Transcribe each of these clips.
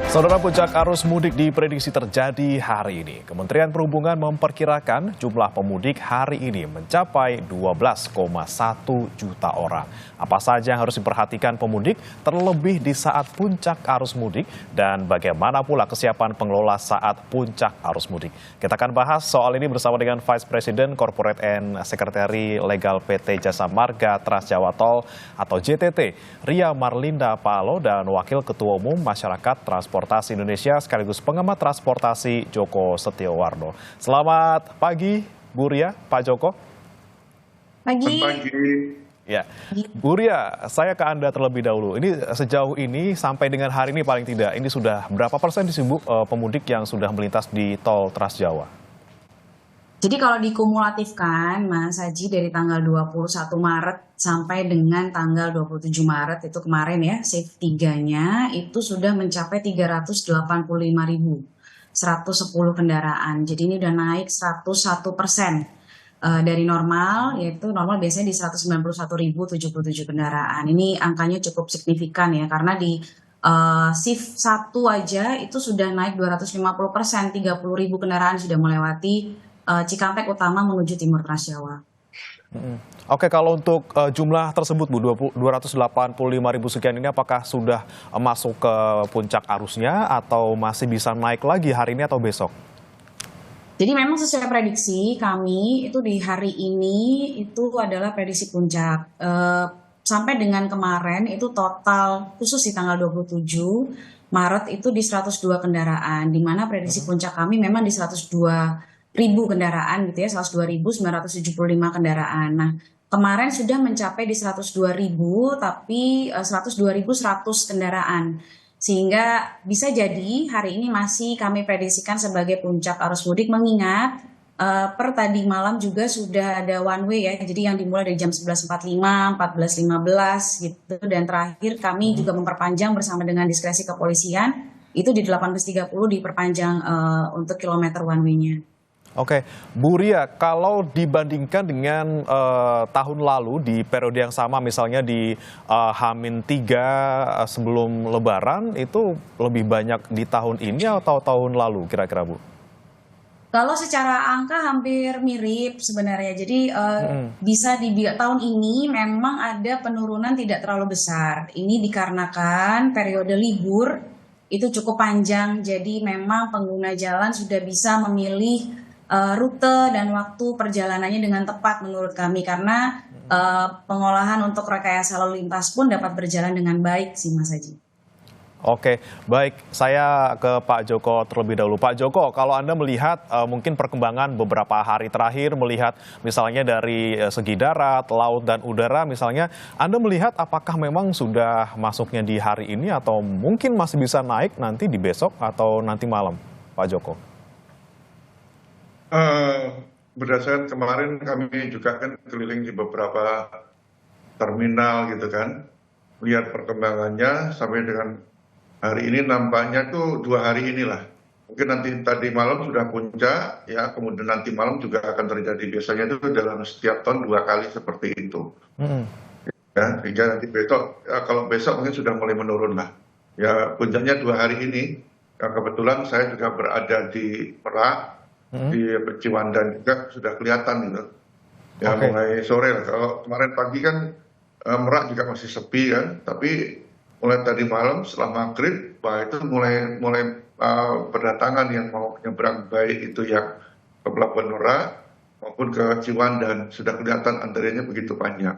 Saudara, puncak arus mudik diprediksi terjadi hari ini. Kementerian Perhubungan memperkirakan jumlah pemudik hari ini mencapai 12,1 juta orang. Apa saja yang harus diperhatikan pemudik terlebih di saat puncak arus mudik dan bagaimana pula kesiapan pengelola saat puncak arus mudik. Kita akan bahas soal ini bersama dengan Vice President Corporate and Secretary Legal PT Jasa Marga Trans Jawa Tol atau JTT, Ria Marlinda Paalo, dan Wakil Ketua Umum Masyarakat Transportasi Indonesia sekaligus pengamat transportasi Joko Setiowardo. Selamat pagi, Bu Ria, Pak Joko. Pagi. Ya, Bu Ria, saya ke Anda terlebih dahulu. Ini sejauh ini sampai dengan hari ini paling tidak, ini sudah berapa persen pemudik yang sudah melintas di tol Trans Jawa? Jadi kalau dikumulatifkan, Mas Haji, dari tanggal 21 Maret sampai dengan tanggal 27 Maret itu kemarin ya, shift 3-nya itu sudah mencapai 385.110 kendaraan. Jadi ini udah naik 101% dari normal, yaitu normal biasanya di 191.077 kendaraan. Ini angkanya cukup signifikan ya, karena di shift 1 aja itu sudah naik 250%, 30.000 kendaraan sudah melewati Cikampek Utama menuju Timur Trans Jawa. Oke, kalau untuk jumlah tersebut, Bu, 285.000 sekian ini apakah sudah masuk ke puncak arusnya atau masih bisa naik lagi hari ini atau besok? Jadi memang sesuai prediksi kami itu di hari ini itu adalah prediksi puncak. Sampai dengan kemarin itu total khusus di tanggal 27 Maret itu di 102 kendaraan, di mana prediksi puncak kami memang di 102.000 kendaraan gitu ya, 102.975 kendaraan. Nah, kemarin sudah mencapai di 102.000 tapi 102.100 kendaraan. Sehingga bisa jadi hari ini masih kami prediksikan sebagai puncak arus mudik, mengingat per tadi malam juga sudah ada one way ya. Jadi yang dimulai dari jam 11.45, 14.15 gitu, dan terakhir kami juga memperpanjang bersama dengan diskresi kepolisian itu di 18.30 diperpanjang untuk kilometer one way-nya. Oke, Bu Ria, kalau dibandingkan dengan tahun lalu di periode yang sama, misalnya di H-3 sebelum Lebaran, itu lebih banyak di tahun ini atau tahun lalu kira-kira, Bu? Kalau secara angka hampir mirip sebenarnya. Jadi bisa dibilang tahun ini memang ada penurunan tidak terlalu besar. Ini dikarenakan periode libur itu cukup panjang, jadi memang pengguna jalan sudah bisa memilih rute dan waktu perjalanannya dengan tepat menurut kami, karena pengolahan untuk rekayasa lalu lintas pun dapat berjalan dengan baik sih, Mas Haji. Oke, baik. Saya ke Pak Joko terlebih dahulu. Pak Joko, kalau Anda melihat mungkin perkembangan beberapa hari terakhir, melihat misalnya dari segi darat, laut, dan udara misalnya, Anda melihat apakah memang sudah masuknya di hari ini atau mungkin masih bisa naik nanti di besok atau nanti malam, Pak Joko? Berdasarkan kemarin kami juga kan keliling di beberapa terminal gitu kan, lihat perkembangannya sampai dengan hari ini nampaknya tuh 2 hari inilah. Mungkin nanti tadi malam sudah puncak ya, kemudian nanti malam juga akan terjadi, biasanya itu dalam setiap tahun 2 kali seperti itu. Ya, hingga nanti besok, ya, kalau besok mungkin sudah mulai menurun lah. Ya puncaknya 2 hari ini. Ya, kebetulan saya juga berada di Merak. Di Ciwandan juga sudah kelihatan gitu. Ya mulai sore lah. Kalau kemarin pagi kan Merak juga masih sepi kan, tapi mulai tadi malam setelah maghrib, itu mulai berdatangan yang mau menyeberang, baik itu yang ke Pelabuhan Merak maupun ke Ciwandan, sudah kelihatan antriannya begitu panjang.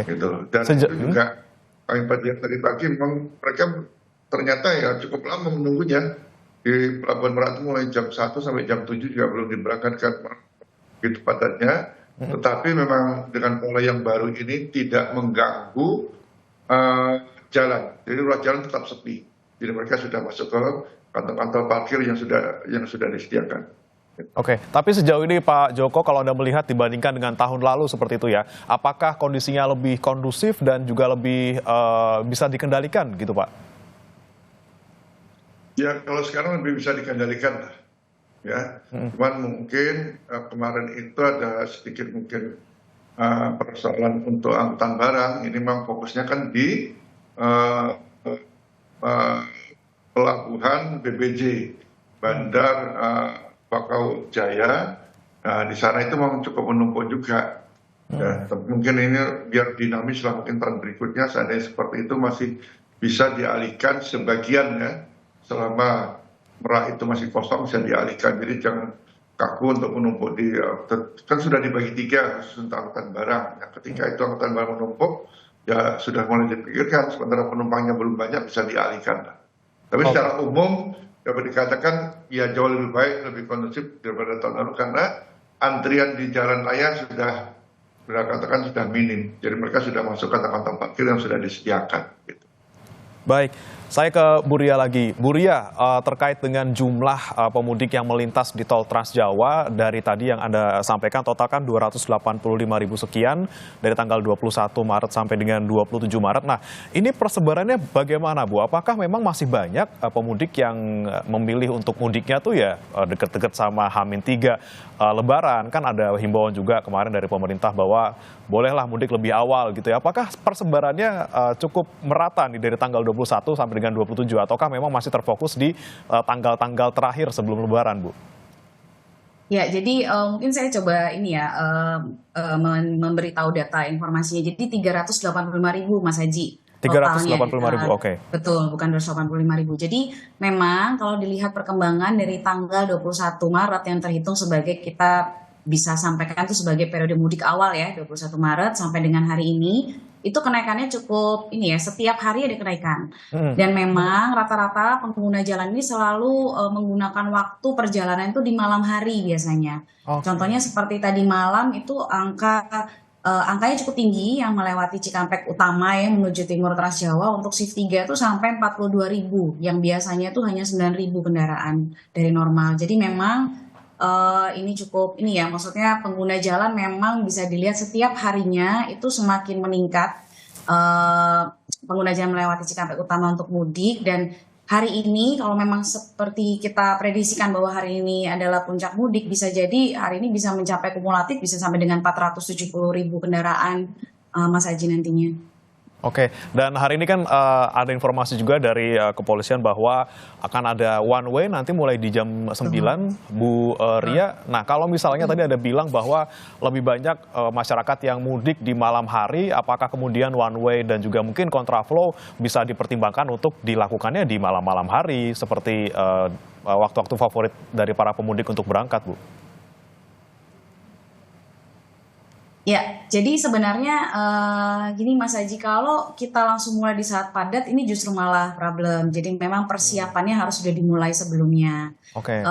Gitu. Dan itu juga kami tadi pagi memang mereka ternyata ya cukup lama menunggunya. Di Pelabuhan Merak itu mulai jam 1 sampai jam 7 juga belum diberangkatkan, begitu padatnya. Tetapi memang dengan pola yang baru ini tidak mengganggu jalan. Jadi ruas jalan tetap sepi. Jadi mereka sudah masuk ke kantong-kantong parkir yang sudah disediakan. Oke, tapi sejauh ini Pak Joko, kalau Anda melihat dibandingkan dengan tahun lalu seperti itu ya, apakah kondisinya lebih kondusif dan juga lebih bisa dikendalikan gitu, Pak? Ya kalau sekarang lebih bisa dikendalikan lah, ya. Cuman mungkin kemarin itu ada sedikit mungkin persoalan untuk angkutan barang. Ini memang fokusnya kan di pelabuhan BBJ, Bandar Bakau Jaya. Nah, di sana itu memang cukup menumpuk juga. Ya, mungkin ini biar dinamis lah, mungkin tahun berikutnya seandainya seperti itu masih bisa dialihkan sebagian ya, selama Merak itu masih kosong bisa dialihkan. Jadi jangan kaku untuk menumpuk di, kan sudah dibagi 3 khusus untuk angkutan barang. Ya, ketika itu angkutan barang menumpuk, ya sudah mulai dipikirkan, sementara penumpangnya belum banyak bisa dialihkan. Tapi secara umum dapat dikatakan ya jauh lebih baik, lebih kondusif daripada tahun lalu karena antrian di jalan raya sudah katakan sudah minim. Jadi mereka sudah masuk kantong-kantong parkir yang sudah disediakan. Gitu. Baik, saya ke Bu Ria lagi. Bu Ria, terkait dengan jumlah pemudik yang melintas di tol Trans Jawa, dari tadi yang Anda sampaikan total kan 285.000 sekian dari tanggal 21 Maret sampai dengan 27 Maret. Nah, ini persebarannya bagaimana, Bu? Apakah memang masih banyak pemudik yang memilih untuk mudiknya tuh ya dekat-dekat sama H-3 Lebaran? Kan ada himbauan juga kemarin dari pemerintah bahwa bolehlah mudik lebih awal gitu ya. Apakah persebarannya cukup merata nih dari tanggal 21 sampai dengan 27 ataukah memang masih terfokus di tanggal-tanggal terakhir sebelum Lebaran, Bu? Ya, jadi mungkin saya coba ini ya memberitahu data informasinya. Jadi 385.000 Mas Haji. 385.000, oke. Betul, bukan 285.000. Jadi memang kalau dilihat perkembangan dari tanggal 21 Maret yang terhitung sebagai kita bisa sampaikan itu sebagai periode mudik awal ya, 21 Maret sampai dengan hari ini, itu kenaikannya cukup ini ya, setiap hari ada kenaikan. Dan memang rata-rata pengguna jalan ini selalu menggunakan waktu perjalanan itu di malam hari biasanya. Contohnya seperti tadi malam itu angkanya cukup tinggi yang melewati Cikampek Utama yang menuju timur Trans Jawa untuk shift 3 itu sampai 42.000 yang biasanya itu hanya 9.000 kendaraan dari normal. Jadi memang ini cukup ini ya, maksudnya pengguna jalan memang bisa dilihat setiap harinya itu semakin meningkat pengguna jalan melewati Cikampek Utama untuk mudik. Dan hari ini kalau memang seperti kita prediksikan bahwa hari ini adalah puncak mudik, bisa jadi hari ini bisa mencapai kumulatif bisa sampai dengan 470.000 kendaraan Mas Haji nantinya. Oke, dan hari ini kan ada informasi juga dari kepolisian bahwa akan ada one way nanti mulai di jam 9, Bu Ria. Nah, kalau misalnya tadi ada bilang bahwa lebih banyak masyarakat yang mudik di malam hari, apakah kemudian one way dan juga mungkin kontraflow bisa dipertimbangkan untuk dilakukannya di malam-malam hari seperti waktu-waktu favorit dari para pemudik untuk berangkat, Bu? Ya, jadi sebenarnya gini Mas Haji, kalau kita langsung mulai di saat padat ini justru malah problem. Jadi memang persiapannya harus sudah dimulai sebelumnya. Oke.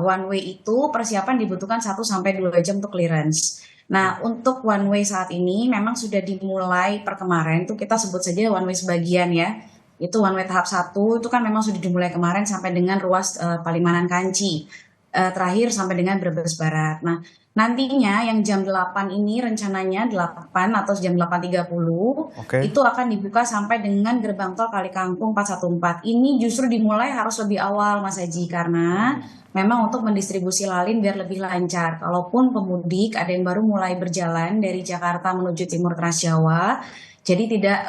One way itu persiapan dibutuhkan 1-2 jam untuk clearance. Nah, untuk one way saat ini memang sudah dimulai per kemarin, itu kita sebut saja one way sebagian ya. Itu one way tahap 1 itu kan memang sudah dimulai kemarin sampai dengan ruas Palimanan Kanci. Terakhir sampai dengan Brebes Barat. Nah, nantinya yang jam 8 ini rencananya 8 atau jam 8.30 itu akan dibuka sampai dengan gerbang tol Kalikangkung 414. Ini justru dimulai harus lebih awal Mas Haji karena memang untuk mendistribusi lalin biar lebih lancar. Kalaupun pemudik ada yang baru mulai berjalan dari Jakarta menuju timur Trans Jawa, jadi tidak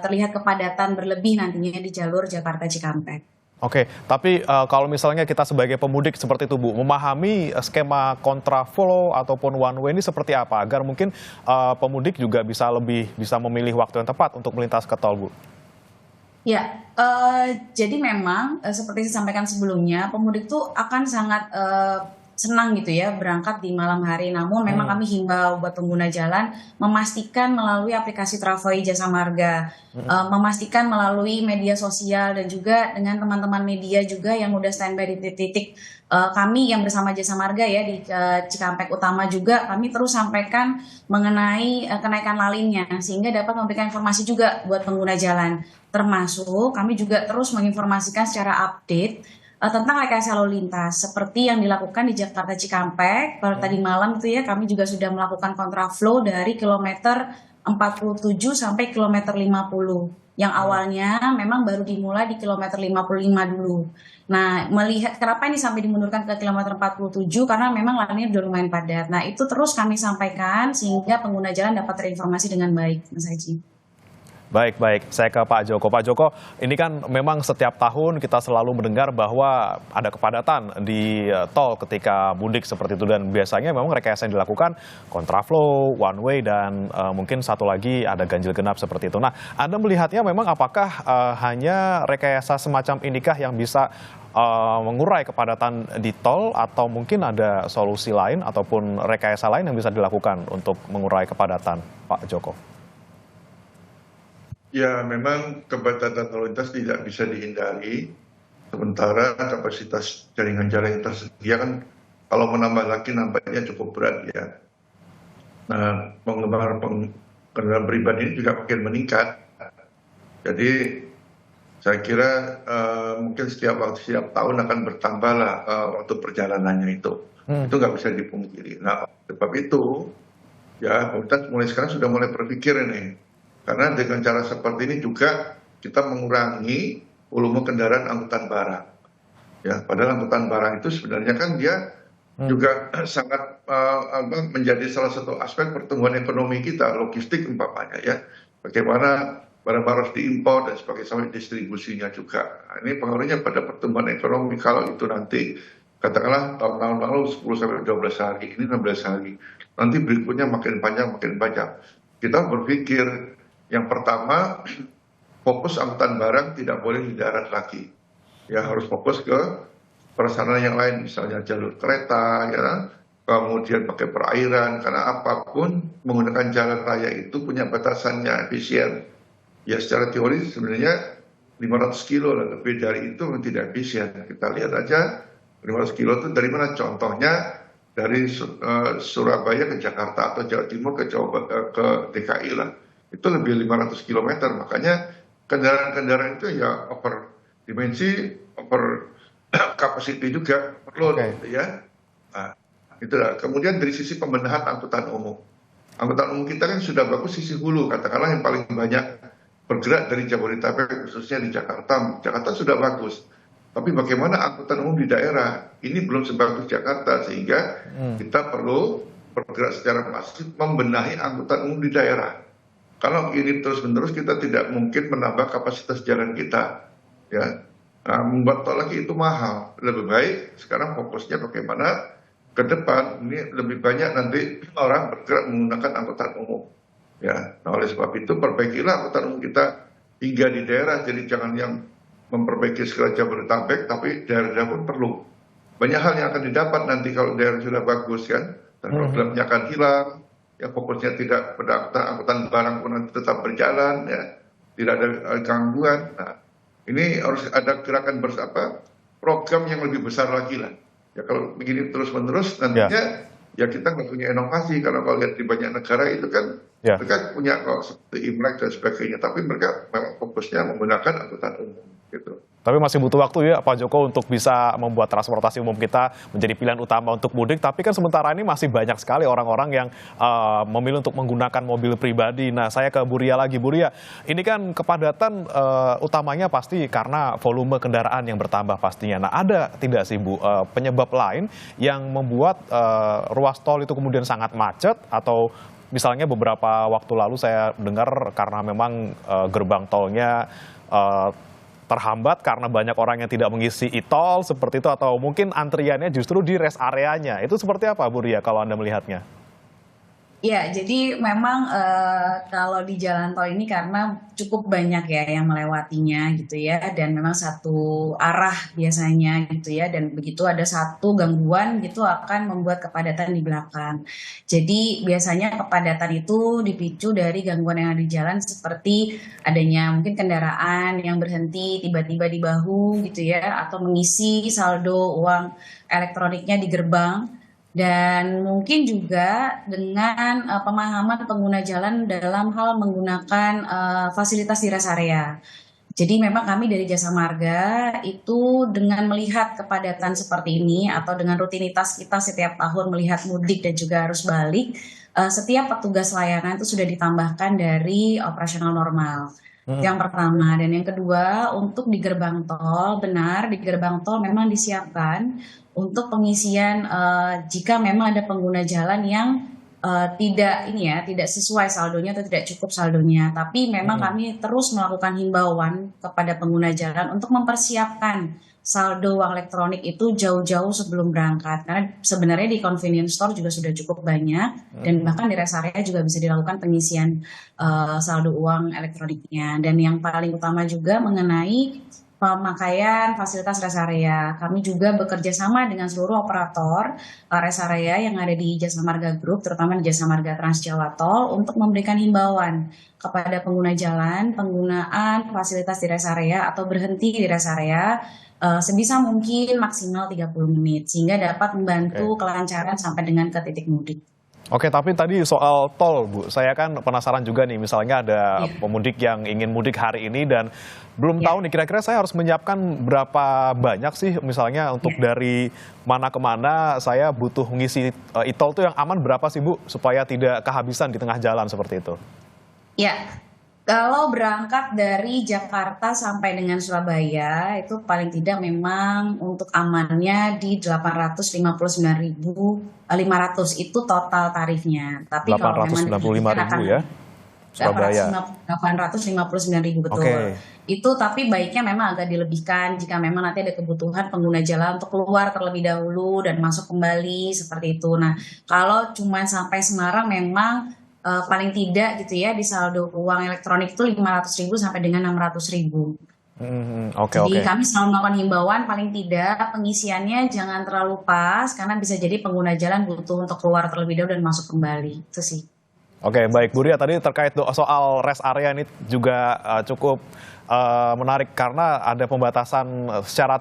terlihat kepadatan berlebih nantinya di jalur Jakarta Cikampek. Oke, tapi kalau misalnya kita sebagai pemudik seperti itu, Bu, memahami skema kontraflow ataupun one way ini seperti apa agar mungkin pemudik juga bisa memilih waktu yang tepat untuk melintas ke tol, Bu? Ya, jadi memang seperti saya sampaikan sebelumnya, pemudik tuh akan sangat senang gitu ya berangkat di malam hari. Namun memang kami himbau buat pengguna jalan memastikan melalui aplikasi Travoi Jasa Marga, memastikan melalui media sosial dan juga dengan teman-teman media juga yang udah standby di titik-titik kami yang bersama Jasa Marga ya di Cikampek Utama juga kami terus sampaikan mengenai kenaikan lalinnya sehingga dapat memberikan informasi juga buat pengguna jalan. Termasuk kami juga terus menginformasikan secara update tentang rekayasa lalu lintas seperti yang dilakukan di Jakarta Cikampek pada tadi malam itu ya, kami juga sudah melakukan kontraflow dari kilometer 47 sampai kilometer 50 yang awalnya memang baru dimulai di kilometer 55 dulu. Nah, melihat kenapa ini sampai dimundurkan ke kilometer 47 karena memang lainnya sudah lumayan padat. Nah, itu terus kami sampaikan sehingga pengguna jalan dapat terinformasi dengan baik, Mas Haji. Baik, saya ke Pak Joko. Pak Joko, ini kan memang setiap tahun kita selalu mendengar bahwa ada kepadatan di tol ketika mudik seperti itu. Dan biasanya memang rekayasa yang dilakukan kontraflow, one way, dan mungkin satu lagi ada ganjil genap seperti itu. Nah, Anda melihatnya memang apakah hanya rekayasa semacam inikah yang bisa mengurai kepadatan di tol, atau mungkin ada solusi lain ataupun rekayasa lain yang bisa dilakukan untuk mengurai kepadatan, Pak Joko? Ya, memang kepadatan lalu lintas tidak bisa dihindari. Sementara kapasitas jaringan jalan yang tersedia kan kalau menambah lagi nampaknya cukup berat ya. Nah, pengembangan kendaraan pribadi ini juga makin meningkat. Jadi saya kira mungkin setiap tahun akan bertambah lah waktu perjalanannya itu. Itu nggak bisa dipungkiri. Nah, sebab itu ya pemerintah mulai sekarang sudah mulai berpikir ini. Karena dengan cara seperti ini juga kita mengurangi volume kendaraan angkutan barang. Ya, padahal angkutan barang itu sebenarnya kan dia juga sangat menjadi salah satu aspek pertumbuhan ekonomi kita, logistik umpamanya ya. Bagaimana barang-barang harus diimpor dan sebagai sampai distribusinya juga. Nah, ini pengaruhnya pada pertumbuhan ekonomi kalau itu nanti katakanlah tahun-tahun lalu 10 sampai 12 hari, ini 16 hari. Nanti berikutnya makin panjang, makin panjang. Kita berpikir yang pertama, fokus angkutan barang tidak boleh di darat lagi. Ya, harus fokus ke prasarana yang lain, misalnya jalur kereta, ya, kemudian pakai perairan, karena apapun menggunakan jalan raya itu punya batasannya, efisien. Ya, secara teori sebenarnya 500 kilo, lebih dari itu tidak efisien. Kita lihat aja 500 kilo itu dari mana? Contohnya dari Surabaya ke Jakarta atau Jawa Timur ke DKI lah. Itu lebih 500 km, makanya kendaraan-kendaraan itu ya over dimensi, over capacity juga perlu gitu ya. Nah, itulah. Kemudian dari sisi pembenahan angkutan umum. Angkutan umum kita kan sudah bagus sisi hulu, katakanlah yang paling banyak bergerak dari Jabodetabek, khususnya di Jakarta. Jakarta sudah bagus. Tapi bagaimana angkutan umum di daerah? Ini belum sebagus Jakarta, sehingga kita perlu bergerak secara masif membenahi angkutan umum di daerah. Kalau ini terus-menerus kita tidak mungkin menambah kapasitas jalan kita, ya. Nah, membuat tol lagi itu mahal. Lebih baik sekarang fokusnya bagaimana ke depan ini lebih banyak nanti orang bergerak menggunakan angkutan umum, ya. Nah, oleh sebab itu perbaikilah angkutan umum kita hingga di daerah. Jadi jangan yang memperbaiki segala Jabodetabek, tapi daerah-daerah pun perlu. Banyak hal yang akan didapat nanti kalau daerah sudah bagus kan, dan problemnya akan hilang. Ya, fokusnya tidak pada angkutan barang pun nanti tetap berjalan, ya, tidak ada gangguan. Nah, ini harus ada gerakan bersama, program yang lebih besar lagi lah. Ya, kalau begini terus-menerus nantinya ya kita nggak punya inovasi. Karena kalau lihat di banyak negara itu kan mereka punya kok seperti Imlek dan sebagainya, tapi mereka memang fokusnya menggunakan angkutan umum gitu. Tapi masih butuh waktu ya Pak Joko untuk bisa membuat transportasi umum kita menjadi pilihan utama untuk mudik. Tapi kan sementara ini masih banyak sekali orang-orang yang memilih untuk menggunakan mobil pribadi. Nah, saya ke Bu Ria lagi. Bu Ria, ini kan kepadatan utamanya pasti karena volume kendaraan yang bertambah pastinya. Nah, ada tidak sih Bu penyebab lain yang membuat ruas tol itu kemudian sangat macet? Atau misalnya beberapa waktu lalu saya dengar karena memang gerbang tolnya terhambat karena banyak orang yang tidak mengisi e-tol seperti itu, atau mungkin antriannya justru di rest areanya. Itu seperti apa Bu Ria kalau Anda melihatnya? Ya, jadi memang kalau di jalan tol ini karena cukup banyak ya yang melewatinya gitu ya, dan memang satu arah biasanya gitu ya, dan begitu ada satu gangguan gitu akan membuat kepadatan di belakang. Jadi biasanya kepadatan itu dipicu dari gangguan yang ada di jalan, seperti adanya mungkin kendaraan yang berhenti tiba-tiba di bahu gitu ya, atau mengisi saldo uang elektroniknya di gerbang. Dan mungkin juga dengan pemahaman pengguna jalan dalam hal menggunakan fasilitas di rest area. Jadi memang kami dari Jasa Marga itu dengan melihat kepadatan seperti ini atau dengan rutinitas kita setiap tahun melihat mudik dan juga arus balik, setiap petugas layanan itu sudah ditambahkan dari operasional normal. Yang pertama, dan yang kedua, untuk di gerbang tol, benar di gerbang tol memang disiapkan untuk pengisian jika memang ada pengguna jalan yang tidak sesuai saldonya atau tidak cukup saldonya. Tapi memang kami terus melakukan himbauan kepada pengguna jalan untuk mempersiapkan saldo uang elektronik itu jauh-jauh sebelum berangkat. Karena sebenarnya di convenience store juga sudah cukup banyak dan bahkan di rest area juga bisa dilakukan pengisian saldo uang elektroniknya. Dan yang paling utama juga mengenai pemakaian fasilitas rest area. Kami juga bekerja sama dengan seluruh operator rest area yang ada di Jasa Marga Group, terutama di Jasa Marga Trans Jawa Tol, untuk memberikan himbauan kepada pengguna jalan, penggunaan fasilitas di rest area atau berhenti di rest area sebisa mungkin maksimal 30 menit, sehingga dapat membantu kelancaran sampai dengan ke titik mudik. Oke, tapi tadi soal tol, Bu, saya kan penasaran juga nih, misalnya ada pemudik yang ingin mudik hari ini dan belum tahu nih kira-kira saya harus menyiapkan berapa banyak sih, misalnya untuk dari mana ke mana saya butuh mengisi e-tol tuh yang aman berapa sih, Bu, supaya tidak kehabisan di tengah jalan seperti itu? Ya, kalau berangkat dari Jakarta sampai dengan Surabaya, itu paling tidak memang untuk amannya di 859.500 itu total tarifnya. Tapi kalau memang 895.000 ya, Surabaya. 859.000 betul. Oke. Itu tapi baiknya memang agak dilebihkan jika memang nanti ada kebutuhan pengguna jalan untuk keluar terlebih dahulu dan masuk kembali seperti itu. Nah, kalau cuma sampai Semarang memang paling tidak gitu ya di saldo uang elektronik itu 500.000 sampai dengan 600.000. Jadi kami selalu melakukan himbauan paling tidak pengisiannya jangan terlalu pas karena bisa jadi pengguna jalan butuh untuk keluar terlebih dahulu dan masuk kembali. Itu sih. Oke, baik Bu Ria, tadi terkait soal rest area ini juga cukup menarik karena ada pembatasan secara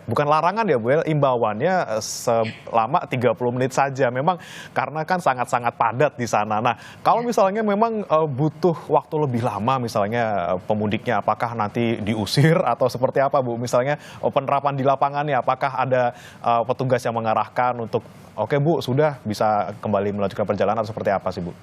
bukan larangan ya Bu, imbauannya selama 30 menit saja. Memang karena kan sangat-sangat padat di sana. Nah, kalau misalnya memang butuh waktu lebih lama misalnya pemudiknya, apakah nanti diusir atau seperti apa Bu? Misalnya penerapan di lapangannya, apakah ada petugas yang mengarahkan untuk oke Bu, sudah bisa kembali melanjutkan perjalanan atau seperti apa sih Bu?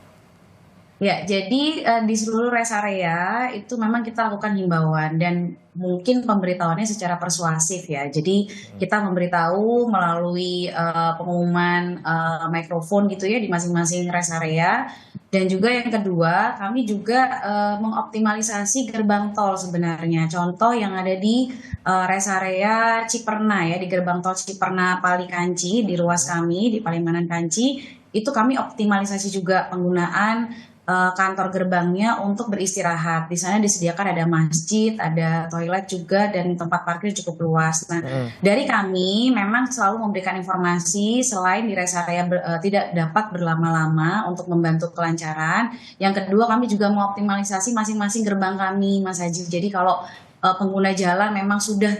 Ya, jadi di seluruh rest area itu memang kita lakukan himbauan dan mungkin pemberitahuannya secara persuasif ya. Jadi kita memberitahu melalui pengumuman mikrofon gitu ya di masing-masing rest area. Dan juga yang kedua, kami juga mengoptimalisasi gerbang tol sebenarnya. Contoh yang ada di rest area Ciperna ya, di gerbang tol Ciperna Palikanci, di ruas kami, di Palimanan Kanci, itu kami optimalisasi juga penggunaan kantor gerbangnya untuk beristirahat. Di sana disediakan ada masjid, ada toilet juga, dan tempat parkir cukup luas. Nah, dari kami memang selalu memberikan informasi selain di rest area tidak dapat berlama-lama untuk membantu kelancaran. Yang kedua, kami juga mengoptimalisasi masing-masing gerbang kami, Mas Haji. Jadi kalau pengguna jalan memang sudah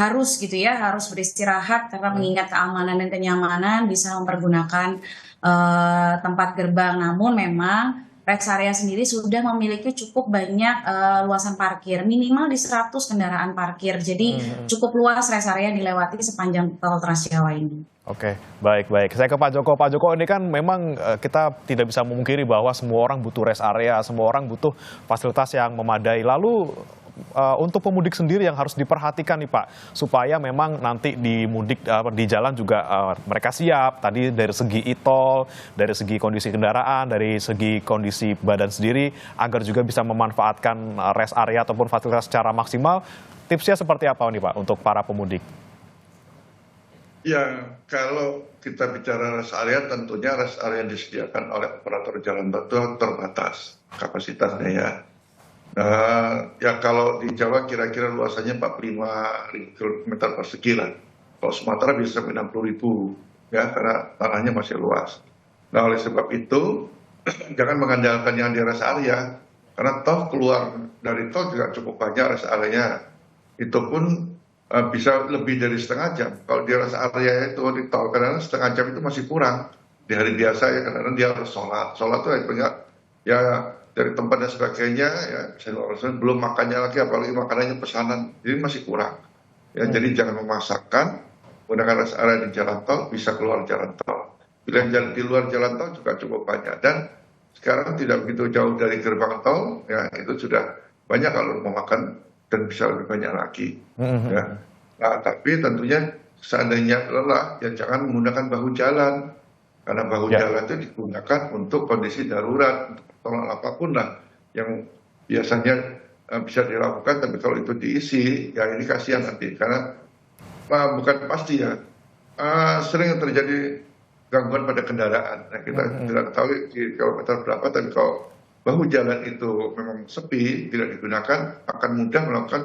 harus gitu ya, harus beristirahat karena mengingat keamanan dan kenyamanan bisa mempergunakan tempat gerbang. Namun memang rest area sendiri sudah memiliki cukup banyak luasan parkir, minimal di 100 kendaraan parkir. Jadi cukup luas rest area dilewati sepanjang tol Trans Jawa ini. Oke, baik. Saya ke Pak Joko. Pak Joko, ini kan memang kita tidak bisa memungkiri bahwa semua orang butuh rest area, semua orang butuh fasilitas yang memadai. Lalu untuk pemudik sendiri yang harus diperhatikan nih Pak, supaya memang nanti di mudik di jalan juga mereka siap. Tadi dari segi e-tol, dari segi kondisi kendaraan, dari segi kondisi badan sendiri, agar juga bisa memanfaatkan rest area ataupun fasilitas secara maksimal. Tipsnya seperti apa nih Pak untuk para pemudik? Ya, kalau kita bicara rest area, tentunya rest area yang disediakan oleh operator jalan tol terbatas kapasitasnya ya. Ya kalau di Jawa kira-kira luasannya 45.000 km persegi lah. Kalau Sumatera bisa 60.000 ya, karena tanahnya masih luas. Nah oleh sebab itu jangan mengandalkan yang di rest area, karena toh keluar dari tol juga cukup banyak rest area-nya. Itu pun bisa lebih dari setengah jam. Kalau di rest area itu di tol kadang setengah jam itu masih kurang. Di hari biasa ya kadang dia harus sholat itu ya dari tempat dan sebagainya ya, belum makannya lagi, apalagi makanannya pesanan, jadi masih kurang ya. Jadi jangan memaksakan menggunakan rest area di jalan tol, bisa keluar jalan tol. Pilihan jalan di luar jalan tol juga cukup banyak, dan sekarang tidak begitu jauh dari gerbang tol ya, itu sudah banyak kalau mau makan dan bisa lebih banyak lagi ya. Nah tapi tentunya seandainya lelah, ya jangan menggunakan bahu jalan. Karena bahu Ya. jalan itu digunakan untuk kondisi darurat, untuk pertolongan apapun lah yang biasanya bisa dilakukan. Tapi kalau itu diisi, ya ini kasihan nanti. Karena bukan pasti ya, sering terjadi gangguan pada kendaraan. Nah, kita tidak tahu di kilometer berapa, tapi kalau bahu jalan itu memang sepi, tidak digunakan, akan mudah melakukan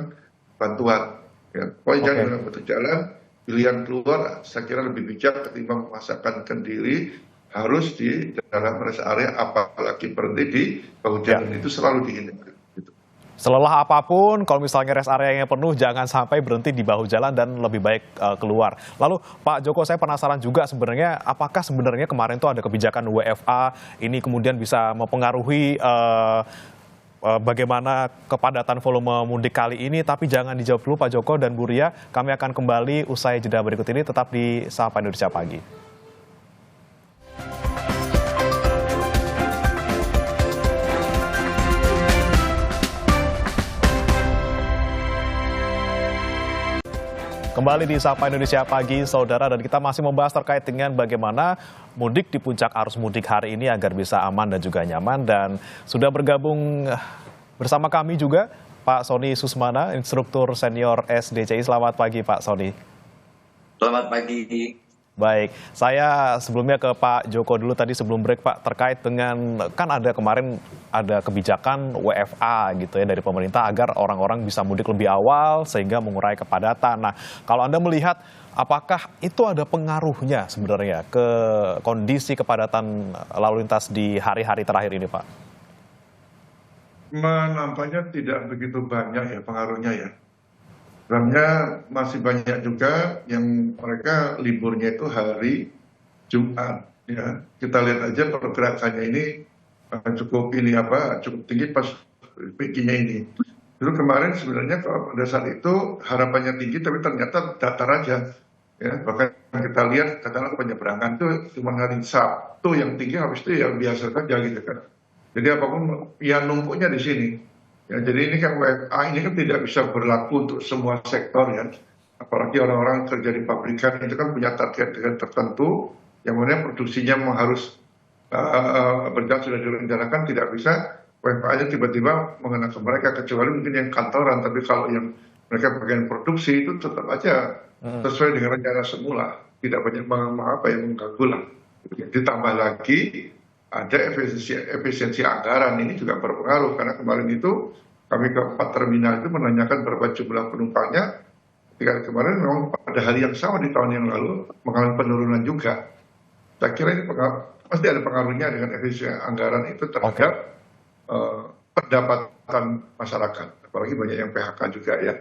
bantuan. Ya. Pokoknya jangan Oke. dengan bahu jalan, pilihan keluar saya kira lebih bijak ketimbang memaksakan diri harus di dalam rest area, apalagi berhenti di bahu Ya. jalan itu selalu dihindari. Gitu. Selelah apapun, kalau misalnya rest areanya penuh, jangan sampai berhenti di bahu jalan dan lebih baik keluar. Lalu Pak Joko, saya penasaran juga sebenarnya, apakah sebenarnya kemarin tuh ada kebijakan WFA ini kemudian bisa mempengaruhi bagaimana kepadatan volume mudik kali ini? Tapi jangan dijawab dulu Pak Joko dan Bu Ria, kami akan kembali usai jeda berikut ini, tetap di Sapa Indonesia Pagi. Kembali di Sapa Indonesia Pagi, Saudara, dan kita masih membahas terkait dengan bagaimana mudik di puncak arus mudik hari ini agar bisa aman dan juga nyaman. Dan sudah bergabung bersama kami juga Pak Sony Susmana, instruktur senior SDCI. Selamat pagi Pak Sony. Selamat pagi. Baik, saya sebelumnya ke Pak Joko dulu tadi sebelum break Pak, terkait dengan kan ada kemarin ada kebijakan WFA gitu ya dari pemerintah agar orang-orang bisa mudik lebih awal sehingga mengurai kepadatan. Nah, kalau Anda melihat apakah itu ada pengaruhnya sebenarnya ke kondisi kepadatan lalu lintas di hari-hari terakhir ini Pak? Nampaknya tidak begitu banyak ya pengaruhnya ya. Sebenarnya masih banyak juga yang mereka liburnya itu hari Jumat. Ya, kita lihat aja pergerakannya ini cukup tinggi pas peaknya ini. Dulu kemarin sebenarnya kalau pada saat itu harapannya tinggi, tapi ternyata datar aja. Ya, bahkan kita lihat katakanlah penyeberangan itu cuma hari Sabtu yang tinggi, habis itu ya biasa saja gitu kan. Jadi apapun ya numpuknya di sini. Ya, jadi ini kan WFA ini kan tidak bisa berlaku untuk semua sektor ya. Apalagi orang-orang kerja di pabrikan itu kan punya target tertentu, yang mana produksinya memang harus berjalan sudah direncanakan, tidak bisa WFA-nya tiba-tiba mengenai ke mereka, kecuali mungkin yang kantoran. Tapi kalau yang mereka bagian produksi itu tetap aja sesuai dengan rencana semula, tidak banyak yang mengganggu lah. Ditambah lagi ada efisiensi anggaran, ini juga berpengaruh karena kemarin itu kami ke 4 terminal itu menanyakan berapa jumlah penumpangnya. Ketika kemarin memang pada hari yang sama di tahun yang lalu mengalami penurunan juga. Saya kira ini pasti ada pengaruhnya dengan efisiensi anggaran itu terhadap pendapatan masyarakat, apalagi banyak yang PHK juga ya.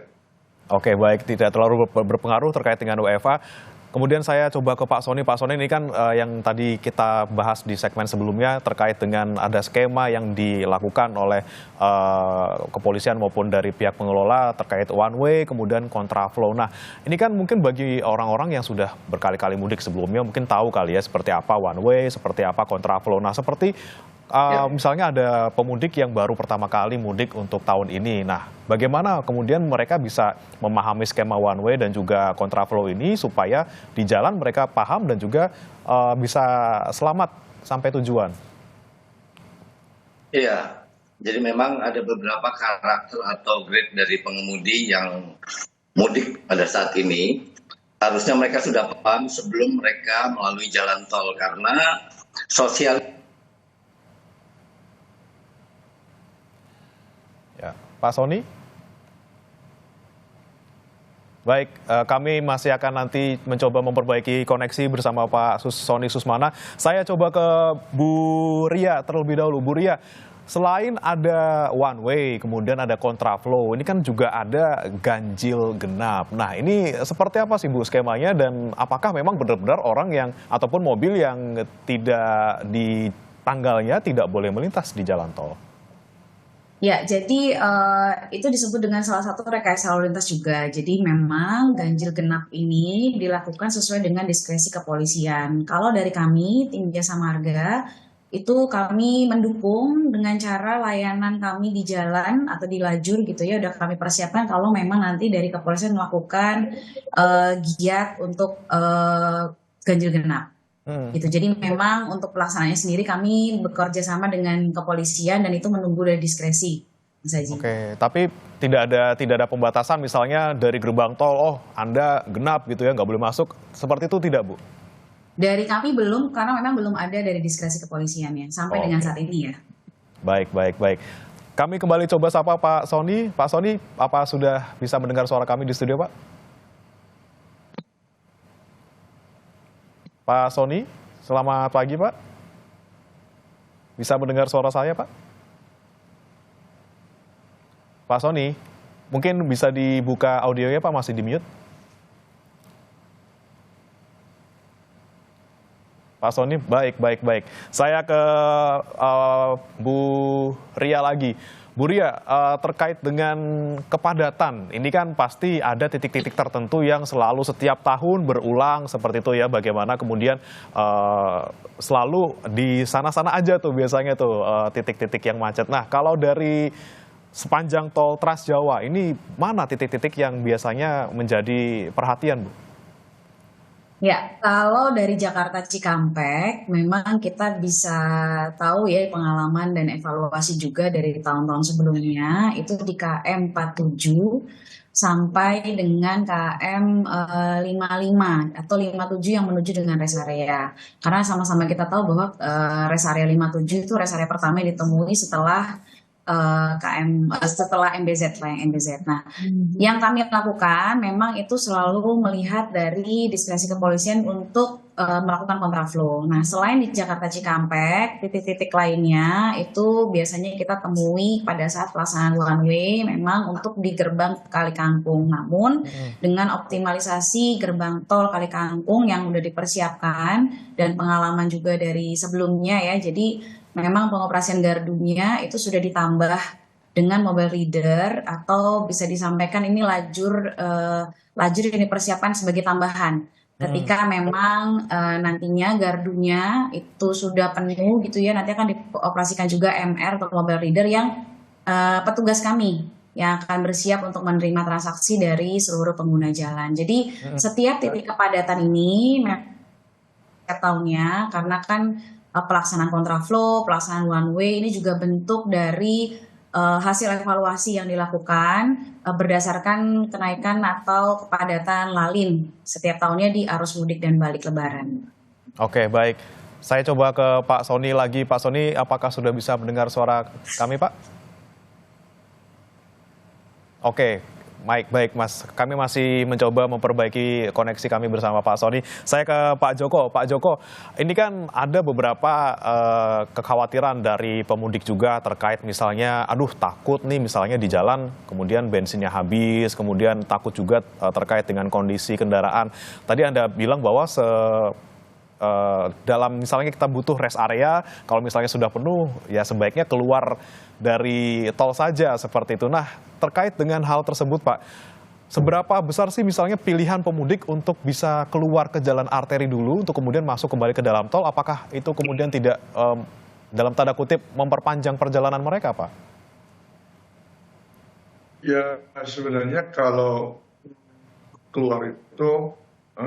Oke, baik, tidak terlalu berpengaruh terkait dengan WFA. Kemudian saya coba ke Pak Sony. Pak Sony, ini kan yang tadi kita bahas di segmen sebelumnya terkait dengan ada skema yang dilakukan oleh kepolisian maupun dari pihak pengelola terkait one way, kemudian kontraflow. Nah, ini kan mungkin bagi orang-orang yang sudah berkali-kali mudik sebelumnya mungkin tahu kali ya seperti apa one way, seperti apa kontraflow. Nah, seperti misalnya ada pemudik yang baru pertama kali mudik untuk tahun ini. Nah, bagaimana kemudian mereka bisa memahami skema one way dan juga kontraflow ini supaya di jalan mereka paham dan juga bisa selamat sampai tujuan? Iya, jadi memang ada beberapa karakter atau grade dari pengemudi yang mudik pada saat ini. Harusnya mereka sudah paham sebelum mereka melalui jalan tol, karena sosial. Ya, Pak Sony? Baik, kami masih akan nanti mencoba memperbaiki koneksi bersama Pak Sony Susmana. Saya coba ke Bu Ria terlebih dahulu. Bu Ria, selain ada one way, kemudian ada kontraflow, ini kan juga ada ganjil genap. Nah, ini seperti apa sih Bu skemanya dan apakah memang benar-benar orang yang ataupun mobil yang tidak di tanggalnya tidak boleh melintas di jalan tol? Ya, jadi itu disebut dengan salah satu rekayasa lalu lintas juga. Jadi memang ganjil genap ini dilakukan sesuai dengan diskresi kepolisian. Kalau dari kami, tim Jasa Marga, itu kami mendukung dengan cara layanan kami di jalan atau di lajur gitu ya, udah kami persiapkan kalau memang nanti dari kepolisian melakukan giat untuk ganjil genap. Gitu. Jadi memang untuk pelaksanaannya sendiri kami bekerja sama dengan kepolisian dan itu menunggu dari diskresi, Mas Haji. Oke, tapi tidak ada pembatasan misalnya dari gerbang tol, oh Anda genap gitu ya, nggak boleh masuk, seperti itu tidak, Bu? Dari kami belum, karena memang belum ada dari diskresi kepolisiannya sampai dengan saat ini ya. Baik. Kami kembali coba sapa Pak Sony. Pak Sony, apa sudah bisa mendengar suara kami di studio, Pak? Pak Sony, selamat pagi, Pak. Bisa mendengar suara saya, Pak? Pak Sony, mungkin bisa dibuka audionya, Pak, masih di mute. Pak Sony, baik. Saya ke Bu Ria lagi. Bu Ria, terkait dengan kepadatan, ini kan pasti ada titik-titik tertentu yang selalu setiap tahun berulang seperti itu ya. Bagaimana kemudian selalu di sana-sana aja tuh biasanya tuh titik-titik yang macet. Nah, kalau dari sepanjang tol Trans Jawa, ini mana titik-titik yang biasanya menjadi perhatian, Bu? Ya, kalau dari Jakarta Cikampek, memang kita bisa tahu ya pengalaman dan evaluasi juga dari tahun-tahun sebelumnya, itu di KM 47 sampai dengan KM 55 atau 57 yang menuju dengan rest area. Karena sama-sama kita tahu bahwa rest area 57 itu rest area pertama yang ditemui setelah setelah MBZ lah, yang MBZ. Nah, yang kami lakukan memang itu selalu melihat dari diskresi kepolisian untuk melakukan kontraflow. Nah, selain di Jakarta Cikampek, titik-titik lainnya itu biasanya kita temui pada saat pelaksanaan one way memang untuk di gerbang Kali Kangkung. Namun dengan optimalisasi gerbang tol Kali Kangkung yang sudah dipersiapkan dan pengalaman juga dari sebelumnya ya, jadi memang pengoperasian gardunya itu sudah ditambah dengan mobile reader atau bisa disampaikan ini lajur yang dipersiapkan sebagai tambahan. Ketika memang nantinya gardunya itu sudah penuh gitu ya, nanti akan dioperasikan juga MR atau mobile reader yang petugas kami yang akan bersiap untuk menerima transaksi dari seluruh pengguna jalan. Jadi setiap titik kepadatan ini setiap tahunnya, karena kan pelaksanaan kontraflow, pelaksanaan one way ini juga bentuk dari hasil evaluasi yang dilakukan berdasarkan kenaikan atau kepadatan lalin setiap tahunnya di arus mudik dan balik lebaran. Oke, baik. Saya coba ke Pak Sony lagi. Pak Sony, apakah sudah bisa mendengar suara kami, Pak? Oke. Baik Mas, kami masih mencoba memperbaiki koneksi kami bersama Pak Sony. Saya ke Pak Joko. Pak Joko, ini kan ada beberapa kekhawatiran dari pemudik juga terkait misalnya, takut nih misalnya di jalan, kemudian bensinnya habis, kemudian takut juga terkait dengan kondisi kendaraan. Tadi Anda bilang bahwa dalam misalnya kita butuh rest area, kalau misalnya sudah penuh, ya sebaiknya keluar dari tol saja seperti itu. Nah, terkait dengan hal tersebut, Pak, seberapa besar sih misalnya pilihan pemudik untuk bisa keluar ke jalan arteri dulu untuk kemudian masuk kembali ke dalam tol? Apakah itu kemudian tidak dalam tanda kutip memperpanjang perjalanan mereka, Pak? Ya, sebenarnya kalau keluar itu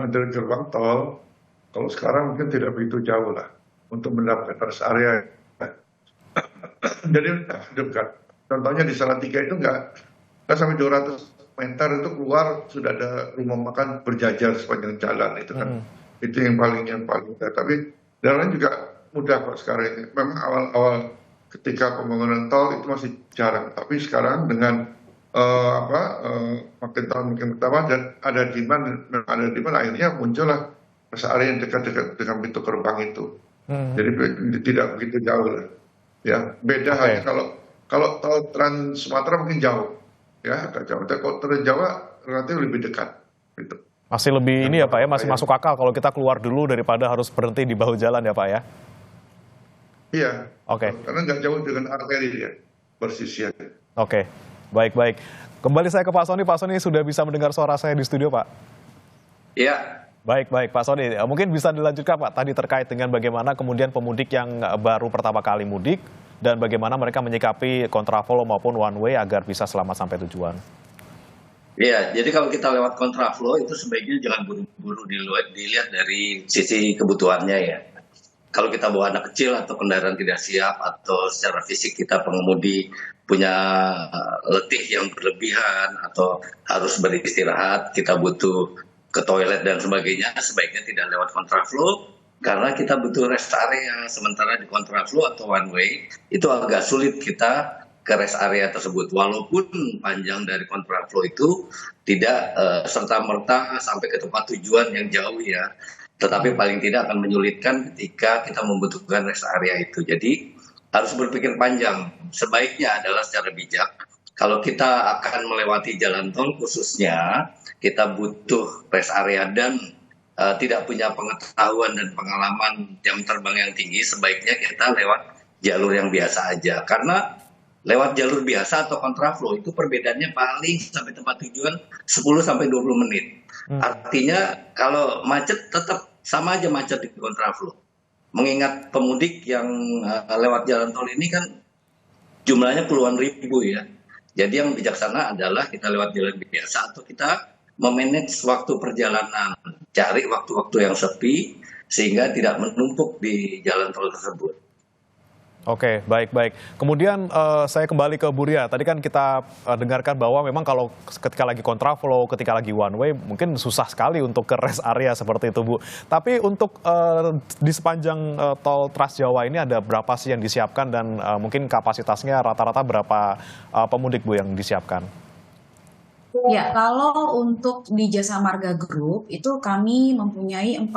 dari gerbang tol, kalau sekarang mungkin tidak begitu jauh lah untuk mendapatkan rest area. Jadi dekat. Contohnya di Salatiga itu nggak sampai 200 meter itu keluar sudah ada rumah makan berjajar sepanjang jalan itu kan. Itu yang paling mudah. Tapi jalan juga mudah kok sekarang ini. Memang awal-awal ketika pembangunan tol itu masih jarang. Tapi sekarang dengan makin tahun makin bertambah dan ada demand akhirnya muncullah rest area yang dekat-dekat dengan pintu gerbang itu. Jadi tidak begitu jauh lah. Ya, beda hanya kalau tol Trans Sumatera mungkin jauh, ya agak jauh. Tapi kalau Trans Jawa relatif lebih dekat. Gitu. Masih lebih ini ya Pak ya, masih masuk akal kalau kita keluar dulu daripada harus berhenti di bahu jalan ya Pak ya? Iya. Oke. Karena nggak jauh dengan arteri ya, bersisian. Oke, baik. Kembali saya ke Pak Sony. Pak Sony sudah bisa mendengar suara saya di studio Pak? Iya. Baik, baik Pak Sony. Mungkin bisa dilanjutkan Pak tadi terkait dengan bagaimana kemudian pemudik yang baru pertama kali mudik dan bagaimana mereka menyikapi kontraflow maupun one way agar bisa selamat sampai tujuan. Iya, jadi kalau kita lewat kontraflow itu sebaiknya jangan buru-buru dilihat dari sisi kebutuhannya ya. Kalau kita bawa anak kecil atau kendaraan tidak siap atau secara fisik kita pengemudi punya letih yang berlebihan atau harus beristirahat, kita butuh ke toilet dan sebagainya, sebaiknya tidak lewat kontraflow karena kita butuh rest area. Sementara di kontraflow atau one way itu agak sulit kita ke rest area tersebut. Walaupun panjang dari kontraflow itu tidak serta-merta sampai ke tempat tujuan yang jauh ya. Tetapi paling tidak akan menyulitkan ketika kita membutuhkan rest area itu. Jadi harus berpikir panjang. Sebaiknya adalah secara bijak. Kalau kita akan melewati jalan tol khususnya, kita butuh rest area dan tidak punya pengetahuan dan pengalaman jam terbang yang tinggi, sebaiknya kita lewat jalur yang biasa aja. Karena lewat jalur biasa atau kontraflow itu perbedaannya paling sampai tempat tujuan 10-20 menit. Artinya kalau macet tetap sama aja macet di kontraflow. Mengingat pemudik yang lewat jalan tol ini kan jumlahnya puluhan ribu ya. Jadi yang bijaksana adalah kita lewat jalan biasa atau kita memanage waktu perjalanan. Cari waktu-waktu yang sepi sehingga tidak menumpuk di jalan tol tersebut. Oke, baik-baik. Kemudian saya kembali ke Bu Ria. Tadi kan kita dengarkan bahwa memang kalau ketika lagi kontraflow, ketika lagi one way, mungkin susah sekali untuk ke rest area seperti itu, Bu. Tapi untuk di sepanjang tol Trans Jawa ini ada berapa sih yang disiapkan dan mungkin kapasitasnya rata-rata berapa pemudik, Bu, yang disiapkan? Ya, kalau untuk di Jasa Marga Group itu kami mempunyai 40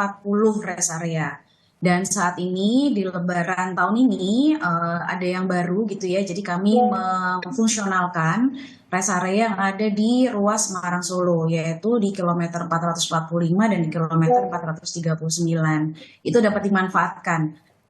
rest area. Dan saat ini di Lebaran tahun ini ada yang baru gitu ya. Jadi kami memfungsionalkan rest area yang ada di ruas Semarang Solo, yaitu di kilometer 445 dan di kilometer 439. Itu dapat dimanfaatkan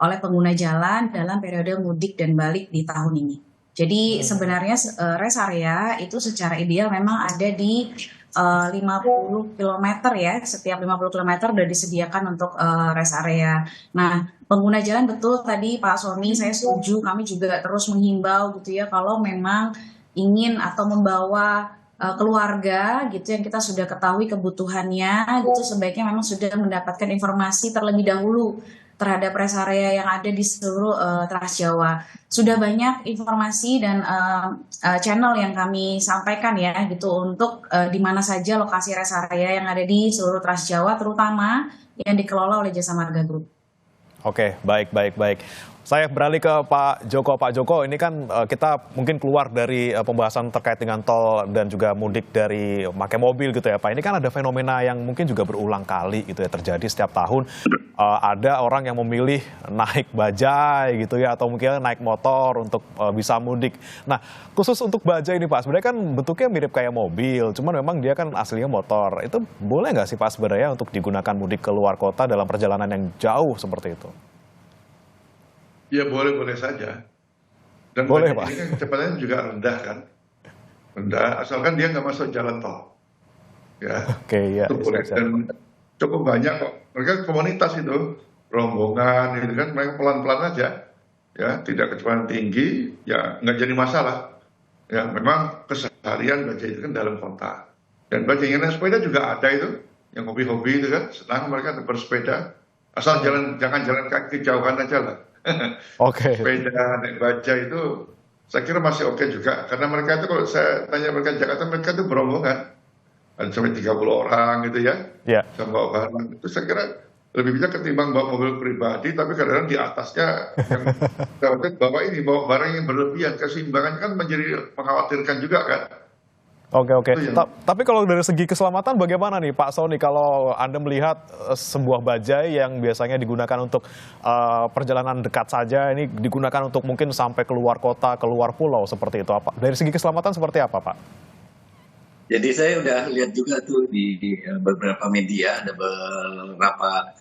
oleh pengguna jalan dalam periode mudik dan balik di tahun ini. Jadi sebenarnya rest area itu secara ideal memang ada di 50 km ya, setiap 50 km sudah disediakan untuk rest area. Nah, pengguna jalan betul tadi Pak Sony, saya setuju, kami juga terus menghimbau gitu ya, kalau memang ingin atau membawa keluarga gitu yang kita sudah ketahui kebutuhannya gitu, sebaiknya memang sudah mendapatkan informasi terlebih dahulu terhadap rest area yang ada di seluruh Trans Jawa. Sudah banyak informasi dan channel yang kami sampaikan ya gitu untuk di mana saja lokasi rest area yang ada di seluruh Trans Jawa, terutama yang dikelola oleh Jasa Marga Group. Oke, baik. Saya beralih ke Pak Joko. Pak Joko, ini kan kita mungkin keluar dari pembahasan terkait dengan tol dan juga mudik dari pakai mobil gitu ya Pak. Ini kan ada fenomena yang mungkin juga berulang kali gitu ya terjadi setiap tahun. Ada orang yang memilih naik bajai gitu ya atau mungkin naik motor untuk bisa mudik. Nah, khusus untuk bajai ini Pak, sebenarnya kan bentuknya mirip kayak mobil, cuman memang dia kan aslinya motor. Itu boleh nggak sih Pak sebenarnya untuk digunakan mudik ke luar kota dalam perjalanan yang jauh seperti itu? Ya boleh-boleh saja. Dan boleh, Pak. ini kan kecepatannya juga rendah kan. Rendah, asalkan dia nggak masuk jalan tol. Ya, Oke, ya. itu boleh. Dan cukup banyak kok. Mereka komunitas itu, rombongan itu kan, mereka pelan-pelan aja. Ya, tidak kecepatan tinggi, ya nggak jadi masalah. Ya, memang keseharian bajai itu kan dalam kota. Dan bajai yang naik sepeda juga ada itu, yang hobi-hobi itu kan, senang mereka bersepeda. Asal jangan jalan kaki jauhan aja lah. Oke. Sepeda, naik bajai itu saya kira masih oke juga. Karena mereka itu kalau saya tanya mereka di Jakarta, mereka itu berombongan. Ada sampai 30 orang gitu ya. Ya. Sama bawa barang. Itu saya kira lebih bisa ketimbang bawa mobil pribadi, tapi kadang-kadang di atasnya yang bawa barang yang berlebihan. Keseimbangannya kan menjadi mengkhawatirkan juga kan. Oke. Tapi kalau dari segi keselamatan bagaimana nih Pak Sony kalau Anda melihat sebuah bajai yang biasanya digunakan untuk perjalanan dekat saja ini digunakan untuk mungkin sampai keluar kota, keluar pulau seperti itu apa? Dari segi keselamatan seperti apa Pak? Jadi saya udah lihat juga tuh di beberapa media ada beberapa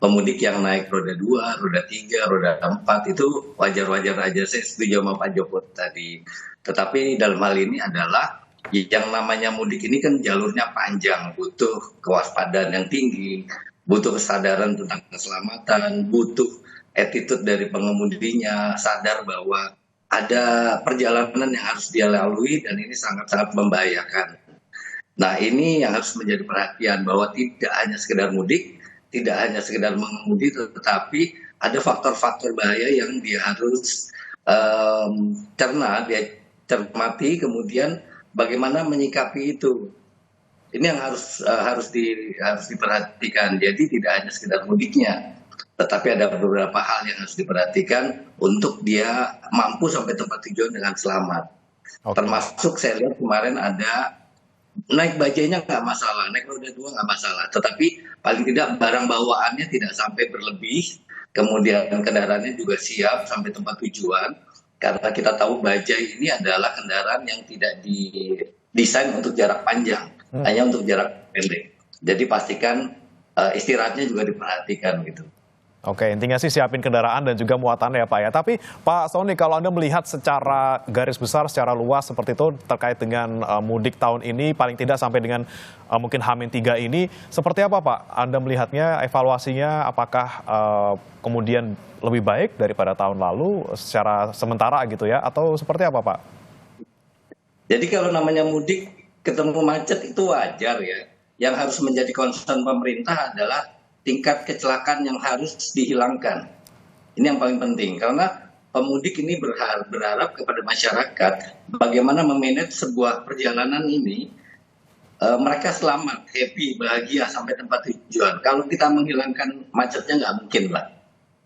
pemudik yang naik roda 2, roda 3, roda 4 itu wajar-wajar aja. Saya setuju sama Pak Joko tadi. Tetapi dalam hal ini adalah Yang namanya mudik ini kan jalurnya panjang, butuh kewaspadaan yang tinggi, butuh kesadaran tentang keselamatan, butuh attitude dari pengemudinya, sadar bahwa ada perjalanan yang harus dia lalui dan ini sangat-sangat membahayakan. Nah, ini yang harus menjadi perhatian bahwa tidak hanya sekedar mudik, tidak hanya sekedar mengemudi, tetapi ada faktor-faktor bahaya yang dia harus dia cermati, kemudian bagaimana menyikapi itu. Ini yang harus diperhatikan. Jadi tidak hanya sekedar mudiknya, tetapi ada beberapa hal yang harus diperhatikan untuk dia mampu sampai tempat tujuan dengan selamat. Termasuk saya lihat kemarin ada naik bajainya nggak masalah, naik roda 2 nggak masalah, tetapi paling tidak barang bawaannya tidak sampai berlebih, kemudian kendaraannya juga siap sampai tempat tujuan, karena kita tahu bajai ini adalah kendaraan yang tidak didesain untuk jarak panjang, hanya untuk jarak pendek. Jadi pastikan istirahatnya juga diperhatikan gitu. Oke, intinya sih siapin kendaraan dan juga muatannya ya Pak ya. Tapi Pak Sony, kalau Anda melihat secara garis besar, secara luas seperti itu terkait dengan mudik tahun ini, paling tidak sampai dengan mungkin H-3 ini, seperti apa Pak? Anda melihatnya, evaluasinya apakah kemudian lebih baik daripada tahun lalu secara sementara gitu ya, atau seperti apa Pak? Jadi kalau namanya mudik ketemu macet itu wajar ya. Yang harus menjadi concern pemerintah adalah tingkat kecelakaan yang harus dihilangkan. Ini yang paling penting, karena pemudik ini berharap kepada masyarakat bagaimana memanage sebuah perjalanan ini, mereka selamat, happy, bahagia sampai tempat tujuan. Kalau kita menghilangkan macetnya nggak mungkin lah.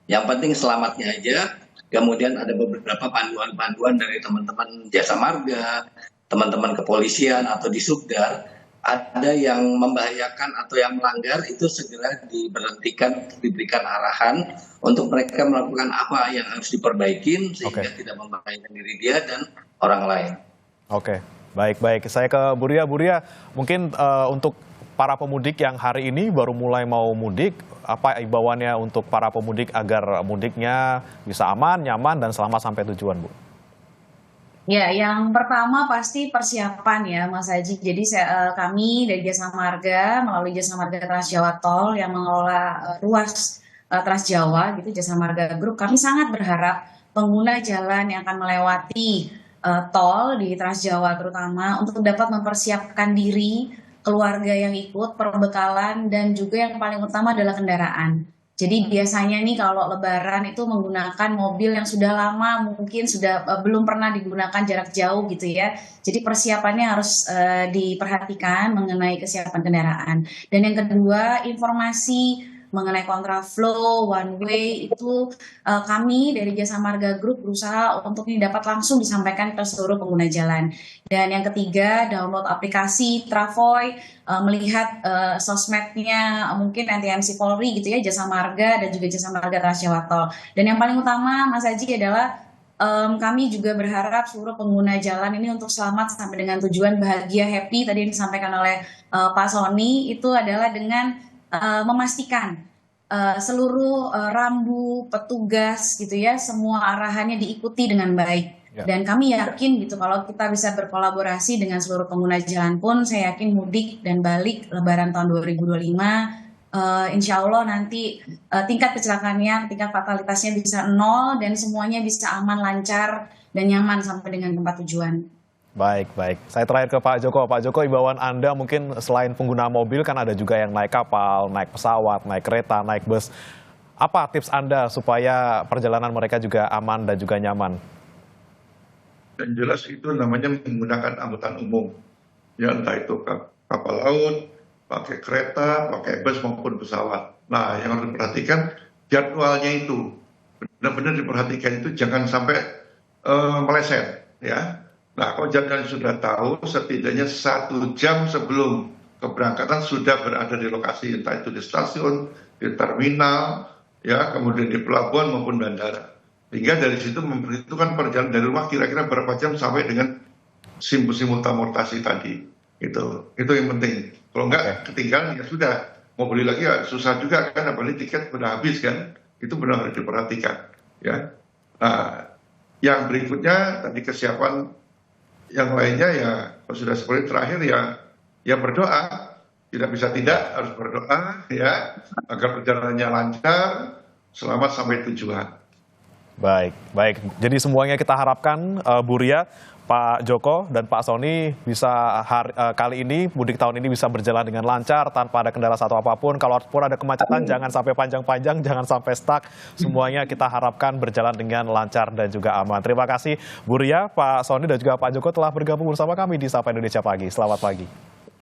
Yang penting selamatnya aja, kemudian ada beberapa panduan-panduan dari teman-teman jasa marga, teman-teman kepolisian atau di Subdar, ada yang membahayakan atau yang melanggar itu segera diberhentikan, diberikan arahan untuk mereka melakukan apa yang harus diperbaikin sehingga tidak membahayakan diri dia dan orang lain. Oke, baik. Saya ke Bu Ria. Bu Ria, mungkin untuk para pemudik yang hari ini baru mulai mau mudik, apa imbauannya untuk para pemudik agar mudiknya bisa aman, nyaman, dan selamat sampai tujuan, Bu? Ya, yang pertama pasti persiapan ya, Mas Haji. Jadi kami dari Jasa Marga melalui Jasa Marga Trans Jawa Tol yang mengelola ruas Trans Jawa, gitu, Jasa Marga Group. Kami sangat berharap pengguna jalan yang akan melewati tol di Trans Jawa terutama untuk dapat mempersiapkan diri, keluarga yang ikut, perbekalan, dan juga yang paling utama adalah kendaraan. Jadi biasanya nih kalau Lebaran itu menggunakan mobil yang sudah lama, mungkin sudah belum pernah digunakan jarak jauh gitu ya. Jadi persiapannya harus diperhatikan mengenai kesiapan kendaraan. Dan yang kedua, informasi mengenai kontraflow, one way itu kami dari Jasa Marga Group berusaha untuk ini dapat langsung disampaikan ke seluruh pengguna jalan. Dan yang ketiga, download aplikasi Travoy, melihat sosmednya mungkin NTMC Polri gitu ya, Jasa Marga dan juga Jasa Marga Trans Jawa Tol. Dan yang paling utama Mas Haji adalah kami juga berharap seluruh pengguna jalan ini untuk selamat sampai dengan tujuan, bahagia, happy. Tadi yang disampaikan oleh Pak Sony itu adalah dengan memastikan seluruh rambu petugas gitu ya, semua arahannya diikuti dengan baik. Dan kami yakin gitu kalau kita bisa berkolaborasi dengan seluruh pengguna jalan pun, saya yakin mudik dan balik Lebaran tahun 2025 insya Allah nanti tingkat kecelakaannya, tingkat fatalitasnya bisa 0 dan semuanya bisa aman, lancar, dan nyaman sampai dengan tempat tujuan. Baik. Saya terakhir ke Pak Joko. Pak Joko, imbauan Anda mungkin selain pengguna mobil kan ada juga yang naik kapal, naik pesawat, naik kereta, naik bus. Apa tips Anda supaya perjalanan mereka juga aman dan juga nyaman? Dan jelas itu namanya menggunakan angkutan umum. Ya entah itu kapal laut, pakai kereta, pakai bus maupun pesawat. Nah, yang harus diperhatikan jadwalnya itu. Benar-benar diperhatikan itu jangan sampai meleset ya. Nah, kalau jadwalnya sudah tahu, setidaknya 1 jam sebelum keberangkatan sudah berada di lokasi, entah itu di stasiun, di terminal, ya, kemudian di pelabuhan maupun bandara. Sehingga dari situ memperhitungkan perjalanan dari rumah kira-kira berapa jam sampai dengan simultamortasi tadi. Itu yang penting. Kalau enggak ketinggalan ya sudah, mau beli lagi ya susah juga kan, apalagi tiket sudah habis kan. Itu benar harus diperhatikan. Ya. Nah, yang berikutnya tadi kesiapan yang lainnya ya kalau sudah seperti terakhir ya berdoa, tidak bisa tidak harus berdoa ya agar perjalanannya lancar, selamat sampai tujuan. Baik, baik. Jadi semuanya kita harapkan Bu Ria, Pak Joko dan Pak Sony bisa kali ini mudik tahun ini bisa berjalan dengan lancar tanpa ada kendala satu apapun. Kalaupun ada kemacetan jangan sampai panjang-panjang, jangan sampai stuck. Semuanya kita harapkan berjalan dengan lancar dan juga aman. Terima kasih Bu Ria, Pak Sony dan juga Pak Joko telah bergabung bersama kami di Sapa Indonesia Pagi. Selamat pagi.